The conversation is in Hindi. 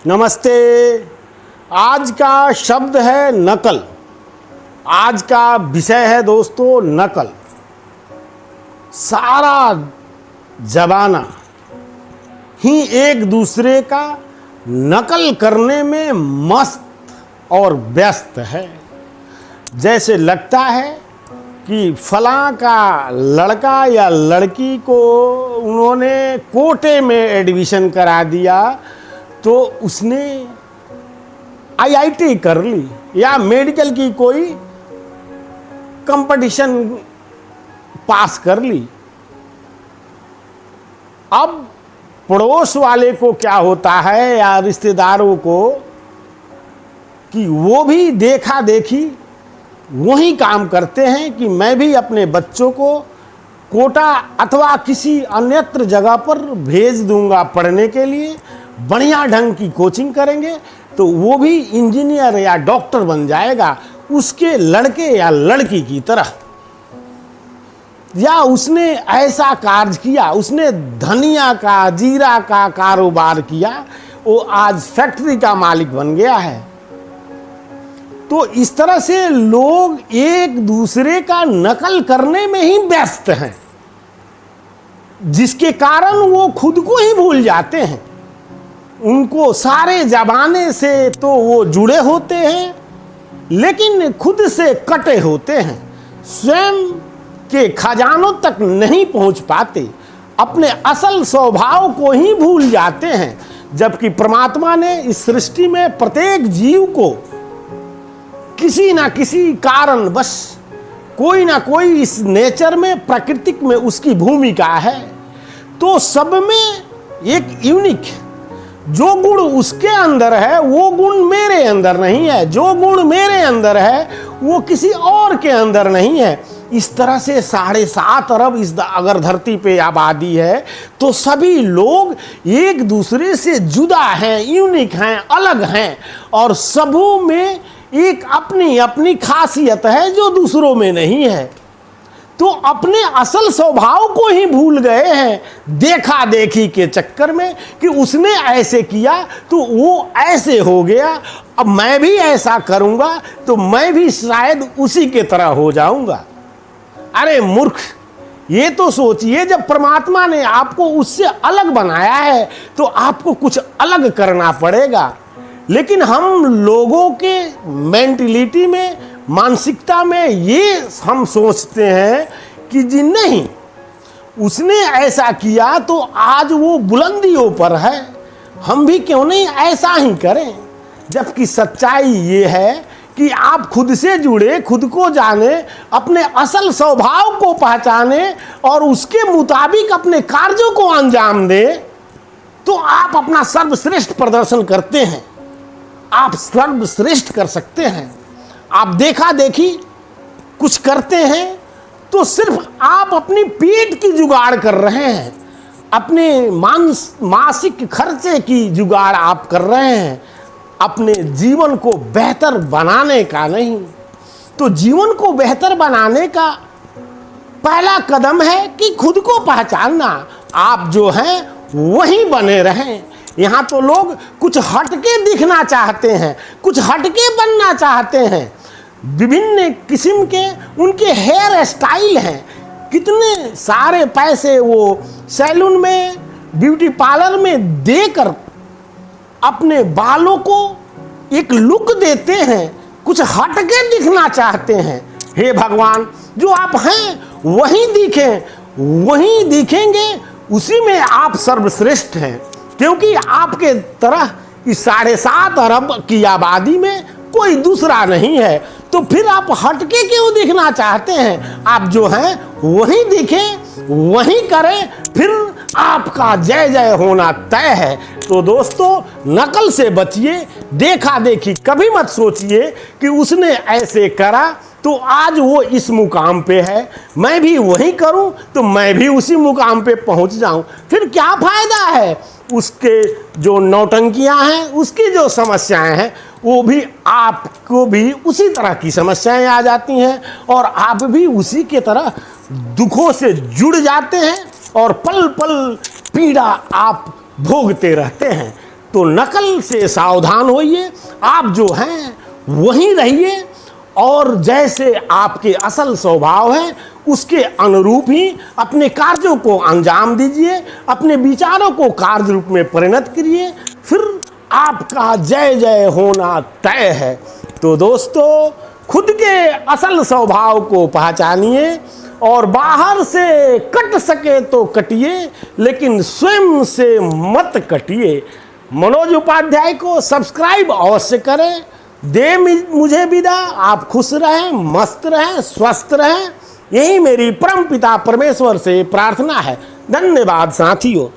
नमस्ते। आज का शब्द है नकल। आज का विषय है दोस्तों नकल। सारा जमाना ही एक दूसरे का नकल करने में मस्त और व्यस्त है। जैसे लगता है कि फलां का लड़का या लड़की को उन्होंने कोटे में एडमिशन करा दिया तो उसने आईआईटी कर ली या मेडिकल की कोई कंपटीशन पास कर ली। अब पड़ोस वाले को क्या होता है या रिश्तेदारों को कि वो भी देखा देखी वही काम करते हैं कि मैं भी अपने बच्चों को कोटा अथवा किसी अन्यत्र जगह पर भेज दूंगा पढ़ने के लिए, बढ़िया ढंग की कोचिंग करेंगे तो वो भी इंजीनियर या डॉक्टर बन जाएगा उसके लड़के या लड़की की तरह। या उसने ऐसा कार्य किया, उसने धनिया का जीरा का कारोबार किया, वो आज फैक्ट्री का मालिक बन गया है। तो इस तरह से लोग एक दूसरे का नकल करने में ही व्यस्त हैं, जिसके कारण वो खुद को ही भूल जाते हैं। उनको सारे जमाने से तो वो जुड़े होते हैं लेकिन खुद से कटे होते हैं, स्वयं के खजानों तक नहीं पहुंच पाते, अपने असल स्वभाव को ही भूल जाते हैं। जबकि परमात्मा ने इस सृष्टि में प्रत्येक जीव को किसी ना किसी कारण बस कोई ना कोई इस नेचर में प्राकृतिक में उसकी भूमिका है। तो सब में एक यूनिक जो गुण उसके अंदर है वो गुण मेरे अंदर नहीं है, जो गुण मेरे अंदर है वो किसी और के अंदर नहीं है। इस तरह से 7.5 अरब इस अगर धरती पे आबादी है तो सभी लोग एक दूसरे से जुदा हैं, यूनिक हैं, अलग हैं और सबों में एक अपनी अपनी खासियत है जो दूसरों में नहीं है। तो अपने असल स्वभाव को ही भूल गए हैं देखा देखी के चक्कर में कि उसने ऐसे किया तो वो ऐसे हो गया, अब मैं भी ऐसा करूंगा तो मैं भी शायद उसी के तरह हो जाऊंगा। अरे मूर्ख, ये तो सोचिए जब परमात्मा ने आपको उससे अलग बनाया है तो आपको कुछ अलग करना पड़ेगा। लेकिन हम लोगों के मेंटलिटी में, मानसिकता में ये हम सोचते हैं कि जी नहीं, उसने ऐसा किया तो आज वो बुलंदियों पर है, हम भी क्यों नहीं ऐसा ही करें। जबकि सच्चाई ये है कि आप खुद से जुड़े, खुद को जाने, अपने असल स्वभाव को पहचाने और उसके मुताबिक अपने कार्यों को अंजाम दें तो आप अपना सर्वश्रेष्ठ प्रदर्शन करते हैं, आप सर्वश्रेष्ठ कर सकते हैं। आप देखा देखी कुछ करते हैं तो सिर्फ आप अपनी पेट की जुगाड़ कर रहे हैं, अपने मासिक खर्चे की जुगाड़ आप कर रहे हैं, अपने जीवन को बेहतर बनाने का नहीं। तो जीवन को बेहतर बनाने का पहला कदम है कि खुद को पहचानना। आप जो हैं वही बने रहें। यहाँ तो लोग कुछ हटके दिखना चाहते हैं, कुछ हटके बनना चाहते हैं। विभिन्न किस्म के उनके हेयर स्टाइल हैं, कितने सारे पैसे वो सैलून में, ब्यूटी पार्लर में देकर अपने बालों को एक लुक देते हैं, कुछ हटके दिखना चाहते हैं। हे भगवान, जो आप हैं वही दिखें, वही दिखेंगे, उसी में आप सर्वश्रेष्ठ हैं। क्योंकि आपके तरह इस 7.5 अरब की आबादी में कोई दूसरा नहीं है। तो फिर आप हटके क्यों दिखना चाहते हैं? आप जो हैं वही दिखें, वही करें, फिर आपका जय जय होना तय है। तो दोस्तों, नकल से बचिए, देखा देखी कभी मत सोचिए कि उसने ऐसे करा तो आज वो इस मुकाम पे है, मैं भी वही करूं तो मैं भी उसी मुकाम पे पहुंच जाऊं। फिर क्या फायदा है? उसके जो नौटंकियां हैं, उसकी जो समस्याएं हैं, वो भी आपको भी उसी तरह की समस्याएं आ जाती हैं और आप भी उसी के तरह दुखों से जुड़ जाते हैं और पल पल पीड़ा आप भोगते रहते हैं। तो नकल से सावधान होइए। आप जो हैं वहीं रहिए और जैसे आपके असल स्वभाव है उसके अनुरूप ही अपने कार्यों को अंजाम दीजिए, अपने विचारों को कार्य रूप में परिणत करिए, फिर आपका जय जय होना तय है। तो दोस्तों, खुद के असल स्वभाव को पहचानिए और बाहर से कट सके तो कटिए, लेकिन स्वयं से मत कटिए। मनोज उपाध्याय को सब्सक्राइब अवश्य करें। दे मुझे विदा। आप खुश रहें, मस्त रहें, स्वस्थ रहें, यही मेरी परम पिता परमेश्वर से प्रार्थना है। धन्यवाद साथियों।